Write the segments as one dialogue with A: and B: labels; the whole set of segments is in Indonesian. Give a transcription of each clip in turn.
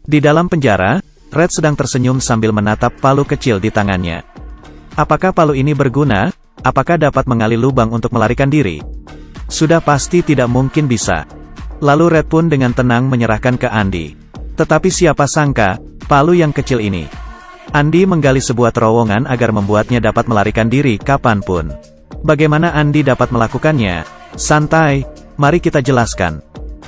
A: Di dalam penjara, Red sedang tersenyum sambil menatap palu kecil di tangannya. Apakah palu ini berguna? Apakah dapat mengali lubang untuk melarikan diri? Sudah pasti tidak mungkin bisa. Lalu Red pun dengan tenang menyerahkan ke Andy. Tetapi siapa sangka, palu yang kecil ini. Andy menggali sebuah terowongan agar membuatnya dapat melarikan diri kapanpun. Bagaimana Andy dapat melakukannya? Santai, mari kita jelaskan.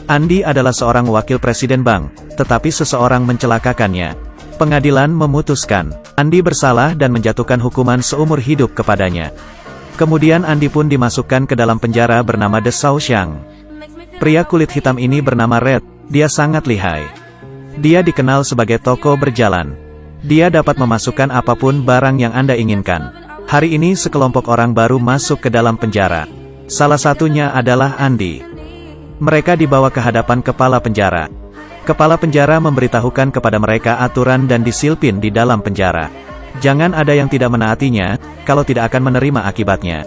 A: Andy adalah seorang wakil presiden bank, tetapi seseorang mencelakakannya. Pengadilan memutuskan, Andy bersalah dan menjatuhkan hukuman seumur hidup kepadanya. Kemudian Andy pun dimasukkan ke dalam penjara bernama The Shawshank. Pria kulit hitam ini bernama Red, dia sangat lihai. Dia dikenal sebagai toko berjalan. Dia dapat memasukkan apapun barang yang Anda inginkan. Hari ini sekelompok orang baru masuk ke dalam penjara. Salah satunya adalah Andy. Mereka dibawa ke hadapan kepala penjara. Kepala penjara memberitahukan kepada mereka aturan dan disiplin di dalam penjara. Jangan ada yang tidak menaatinya, kalau tidak akan menerima akibatnya.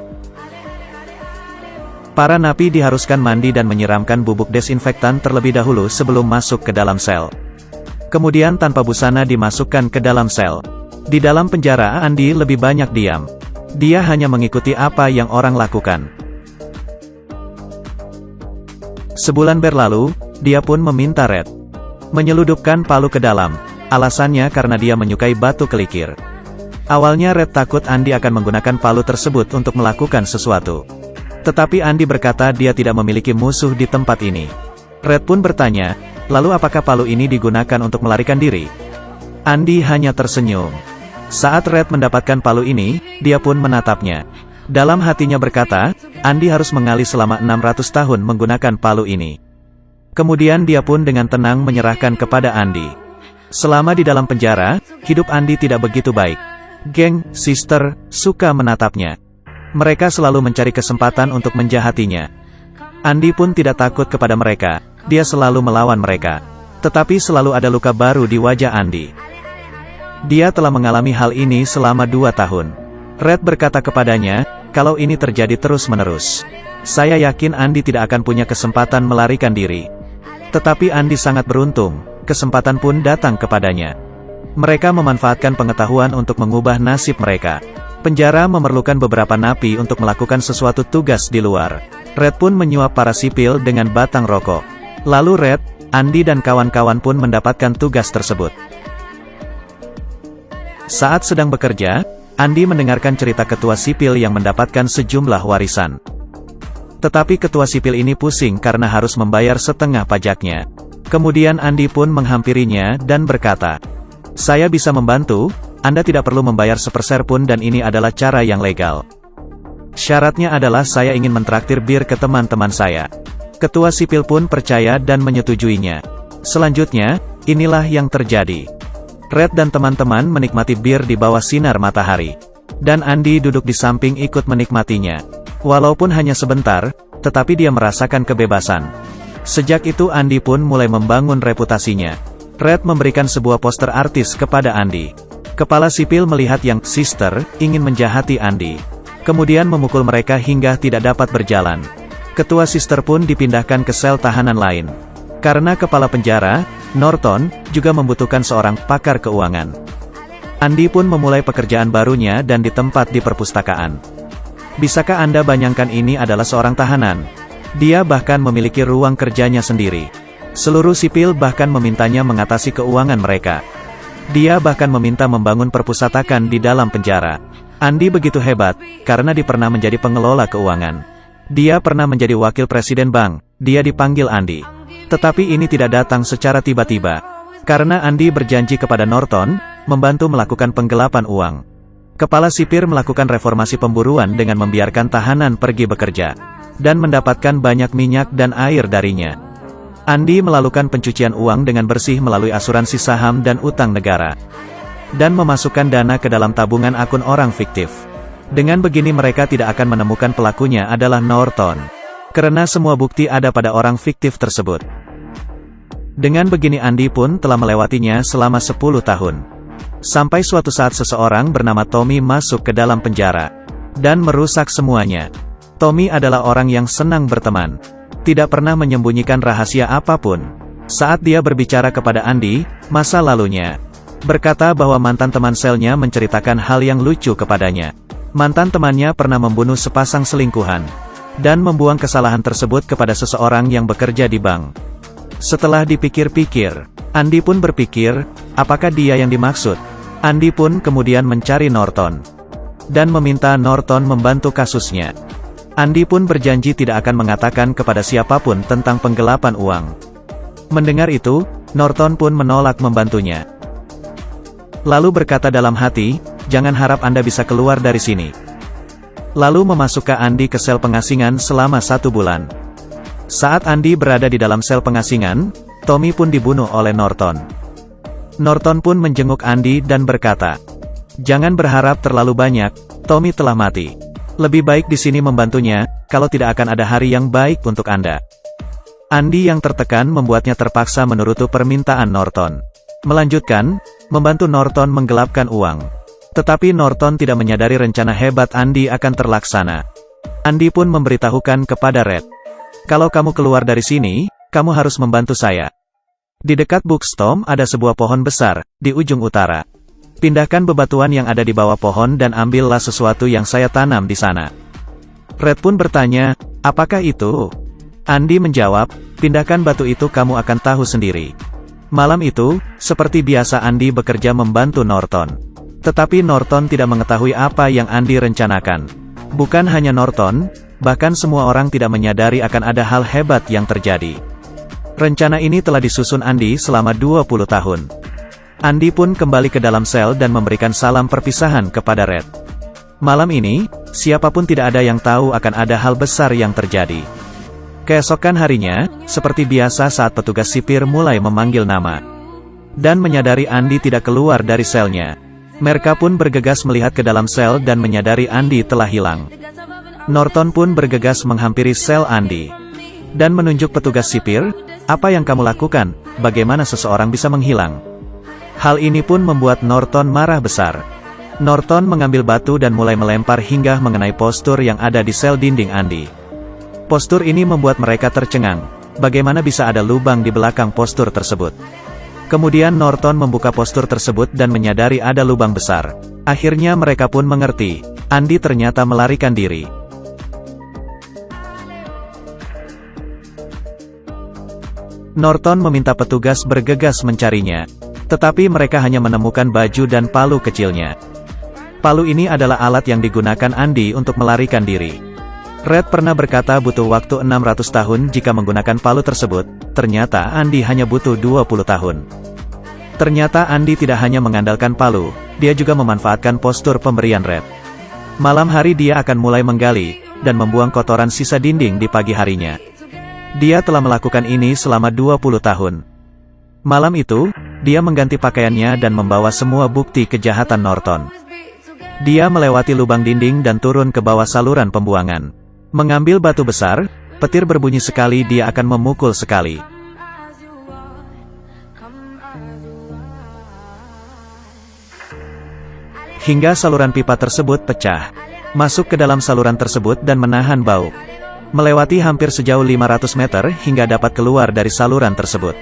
A: Para napi diharuskan mandi dan menyiramkan bubuk desinfektan terlebih dahulu sebelum masuk ke dalam sel. Kemudian tanpa busana dimasukkan ke dalam sel. Di dalam penjara Andy lebih banyak diam. Dia hanya mengikuti apa yang orang lakukan. Sebulan berlalu, dia pun meminta Red menyeludupkan palu ke dalam. Alasannya karena dia menyukai batu kelikir. Awalnya Red takut Andy akan menggunakan palu tersebut untuk melakukan sesuatu. Tetapi Andy berkata dia tidak memiliki musuh di tempat ini. Red pun bertanya, lalu apakah palu ini digunakan untuk melarikan diri? Andy hanya tersenyum. Saat Red mendapatkan palu ini, dia pun menatapnya. Dalam hatinya berkata, Andy harus mengali selama 600 tahun menggunakan palu ini. Kemudian dia pun dengan tenang menyerahkan kepada Andy. Selama di dalam penjara, hidup Andy tidak begitu baik. Geng, sister, suka menatapnya. Mereka selalu mencari kesempatan untuk menjahatinya. Andy pun tidak takut kepada mereka, dia selalu melawan mereka. Tetapi selalu ada luka baru di wajah Andy. Dia telah mengalami hal ini selama 2 tahun. Red berkata kepadanya, kalau ini terjadi terus-menerus, saya yakin Andy tidak akan punya kesempatan melarikan diri. Tetapi Andy sangat beruntung, kesempatan pun datang kepadanya. Mereka memanfaatkan pengetahuan untuk mengubah nasib mereka. Penjara memerlukan beberapa napi untuk melakukan sesuatu tugas di luar. Red pun menyuap para sipil dengan batang rokok. Lalu Red, Andy dan kawan-kawan pun mendapatkan tugas tersebut. Saat sedang bekerja, Andy mendengarkan cerita ketua sipil yang mendapatkan sejumlah warisan. Tetapi ketua sipil ini pusing karena harus membayar setengah pajaknya. Kemudian Andy pun menghampirinya dan berkata, saya bisa membantu, Anda tidak perlu membayar sepersen pun dan ini adalah cara yang legal. Syaratnya adalah saya ingin mentraktir bir ke teman-teman saya. Ketua sipil pun percaya dan menyetujuinya. Selanjutnya, inilah yang terjadi. Red dan teman-teman menikmati bir di bawah sinar matahari. Dan Andy duduk di samping ikut menikmatinya. Walaupun hanya sebentar, tetapi dia merasakan kebebasan. Sejak itu Andy pun mulai membangun reputasinya. Red memberikan sebuah poster artis kepada Andy. Kepala sipil melihat yang sister ingin menjahati Andy. Kemudian memukul mereka hingga tidak dapat berjalan. Ketua sister pun dipindahkan ke sel tahanan lain. Karena kepala penjara, Norton, juga membutuhkan seorang pakar keuangan. Andy pun memulai pekerjaan barunya dan di tempat di perpustakaan. Bisakah Anda bayangkan ini adalah seorang tahanan? Dia bahkan memiliki ruang kerjanya sendiri. Seluruh sipil bahkan memintanya mengatasi keuangan mereka. Dia bahkan meminta membangun perpustakaan di dalam penjara. Andy begitu hebat, karena dia pernah menjadi pengelola keuangan. Dia pernah menjadi wakil presiden bank, dia dipanggil Andy. Tetapi ini tidak datang secara tiba-tiba. Karena Andy berjanji kepada Norton, membantu melakukan penggelapan uang. Kepala sipir melakukan reformasi pemburuan dengan membiarkan tahanan pergi bekerja. Dan mendapatkan banyak minyak dan air darinya. Andy melakukan pencucian uang dengan bersih melalui asuransi saham dan utang negara. Dan memasukkan dana ke dalam tabungan akun orang fiktif. Dengan begini mereka tidak akan menemukan pelakunya adalah Norton. Karena semua bukti ada pada orang fiktif tersebut. Dengan begini Andy pun telah melewatinya selama 10 tahun. Sampai suatu saat seseorang bernama Tommy masuk ke dalam penjara. Dan merusak semuanya. Tommy adalah orang yang senang berteman. Tidak pernah menyembunyikan rahasia apapun. Saat dia berbicara kepada Andy, masa lalunya, berkata bahwa mantan teman selnya menceritakan hal yang lucu kepadanya. Mantan temannya pernah membunuh sepasang selingkuhan, dan membuang kesalahan tersebut kepada seseorang yang bekerja di bank. Setelah dipikir-pikir, Andy pun berpikir, apakah dia yang dimaksud? Andy pun kemudian mencari Norton, dan meminta Norton membantu kasusnya. Andy pun berjanji tidak akan mengatakan kepada siapapun tentang penggelapan uang. Mendengar itu, Norton pun menolak membantunya. Lalu berkata dalam hati, jangan harap Anda bisa keluar dari sini. Lalu memasukkan Andy ke sel pengasingan selama 1 bulan. Saat Andy berada di dalam sel pengasingan, Tommy pun dibunuh oleh Norton. Norton pun menjenguk Andy dan berkata, jangan berharap terlalu banyak, Tommy telah mati. Lebih baik di sini membantunya, kalau tidak akan ada hari yang baik untuk Anda. Andy yang tertekan membuatnya terpaksa menuruti permintaan Norton. Melanjutkan, membantu Norton menggelapkan uang. Tetapi Norton tidak menyadari rencana hebat Andy akan terlaksana. Andy pun memberitahukan kepada Red, kalau kamu keluar dari sini, kamu harus membantu saya. Di dekat Buckstorm ada sebuah pohon besar, di ujung utara. Pindahkan bebatuan yang ada di bawah pohon dan ambillah sesuatu yang saya tanam di sana. Red pun bertanya, apakah itu? Andy menjawab, pindahkan batu itu kamu akan tahu sendiri. Malam itu, seperti biasa Andy bekerja membantu Norton. Tetapi Norton tidak mengetahui apa yang Andy rencanakan. Bukan hanya Norton, bahkan semua orang tidak menyadari akan ada hal hebat yang terjadi. Rencana ini telah disusun Andy selama 20 tahun. Andy pun kembali ke dalam sel dan memberikan salam perpisahan kepada Red. Malam ini, siapapun tidak ada yang tahu akan ada hal besar yang terjadi. Keesokan harinya, seperti biasa saat petugas sipir mulai memanggil nama, dan menyadari Andy tidak keluar dari selnya, mereka pun bergegas melihat ke dalam sel dan menyadari Andy telah hilang. Norton pun bergegas menghampiri sel Andy, dan menunjuk petugas sipir, apa yang kamu lakukan, bagaimana seseorang bisa menghilang? Hal ini pun membuat Norton marah besar. Norton mengambil batu dan mulai melempar hingga mengenai postur yang ada di sel dinding Andy. Postur ini membuat mereka tercengang. Bagaimana bisa ada lubang di belakang postur tersebut? Kemudian Norton membuka postur tersebut dan menyadari ada lubang besar. Akhirnya mereka pun mengerti, Andy ternyata melarikan diri. Norton meminta petugas bergegas mencarinya. Tetapi mereka hanya menemukan baju dan palu kecilnya. Palu ini adalah alat yang digunakan Andy untuk melarikan diri. Red pernah berkata butuh waktu 600 tahun jika menggunakan palu tersebut, ternyata Andy hanya butuh 20 tahun. Ternyata Andy tidak hanya mengandalkan palu, dia juga memanfaatkan postur pemberian Red. Malam hari dia akan mulai menggali, dan membuang kotoran sisa dinding di pagi harinya. Dia telah melakukan ini selama 20 tahun. Malam itu, dia mengganti pakaiannya dan membawa semua bukti kejahatan Norton. Dia melewati lubang dinding dan turun ke bawah saluran pembuangan. Mengambil batu besar, petir berbunyi sekali dia akan memukul sekali. Hingga saluran pipa tersebut pecah. Masuk ke dalam saluran tersebut dan menahan bau. Melewati hampir sejauh 500 meter hingga dapat keluar dari saluran tersebut.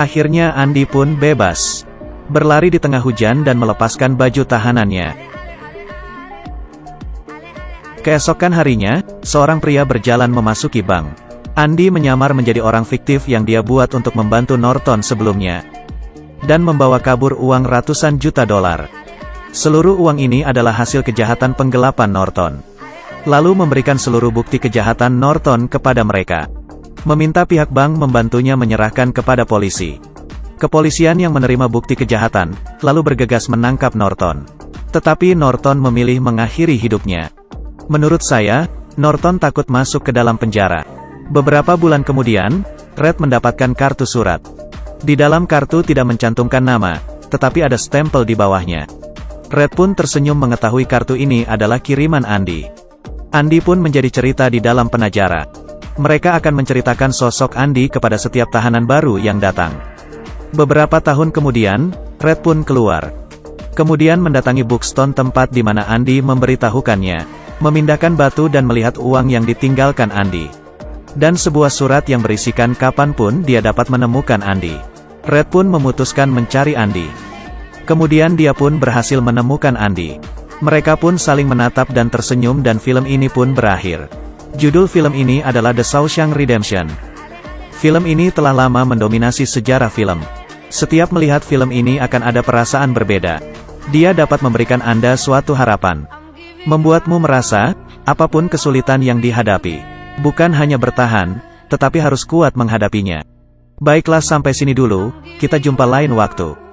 A: Akhirnya Andy pun bebas. Berlari di tengah hujan dan melepaskan baju tahanannya. Keesokan harinya, seorang pria berjalan memasuki bank. Andy menyamar menjadi orang fiktif yang dia buat untuk membantu Norton sebelumnya, dan membawa kabur uang ratusan juta dolar. Seluruh uang ini adalah hasil kejahatan penggelapan Norton. Lalu memberikan seluruh bukti kejahatan Norton kepada mereka. Meminta pihak bank membantunya menyerahkan kepada polisi. Kepolisian yang menerima bukti kejahatan, lalu bergegas menangkap Norton. Tetapi Norton memilih mengakhiri hidupnya. Menurut saya, Norton takut masuk ke dalam penjara. Beberapa bulan kemudian, Red mendapatkan kartu surat. Di dalam kartu tidak mencantumkan nama, tetapi ada stempel di bawahnya. Red pun tersenyum mengetahui kartu ini adalah kiriman Andy. Andy pun menjadi cerita di dalam penjara. Mereka akan menceritakan sosok Andy kepada setiap tahanan baru yang datang. Beberapa tahun kemudian, Red pun keluar. Kemudian mendatangi Buckstorm, tempat di mana Andy memberitahukannya, memindahkan batu dan melihat uang yang ditinggalkan Andy. dan sebuah surat yang berisikan kapanpun dia dapat menemukan Andy. Red pun memutuskan mencari Andy. Kemudian dia pun berhasil menemukan Andy. Mereka pun saling menatap dan tersenyum dan film ini pun berakhir. Judul film ini adalah The Shawshank Redemption. Film ini telah lama mendominasi sejarah film. Setiap melihat film ini akan ada perasaan berbeda. Dia dapat memberikan Anda suatu harapan. Membuatmu merasa, apapun kesulitan yang dihadapi, bukan hanya bertahan, tetapi harus kuat menghadapinya. Baiklah sampai sini dulu, kita jumpa lain waktu.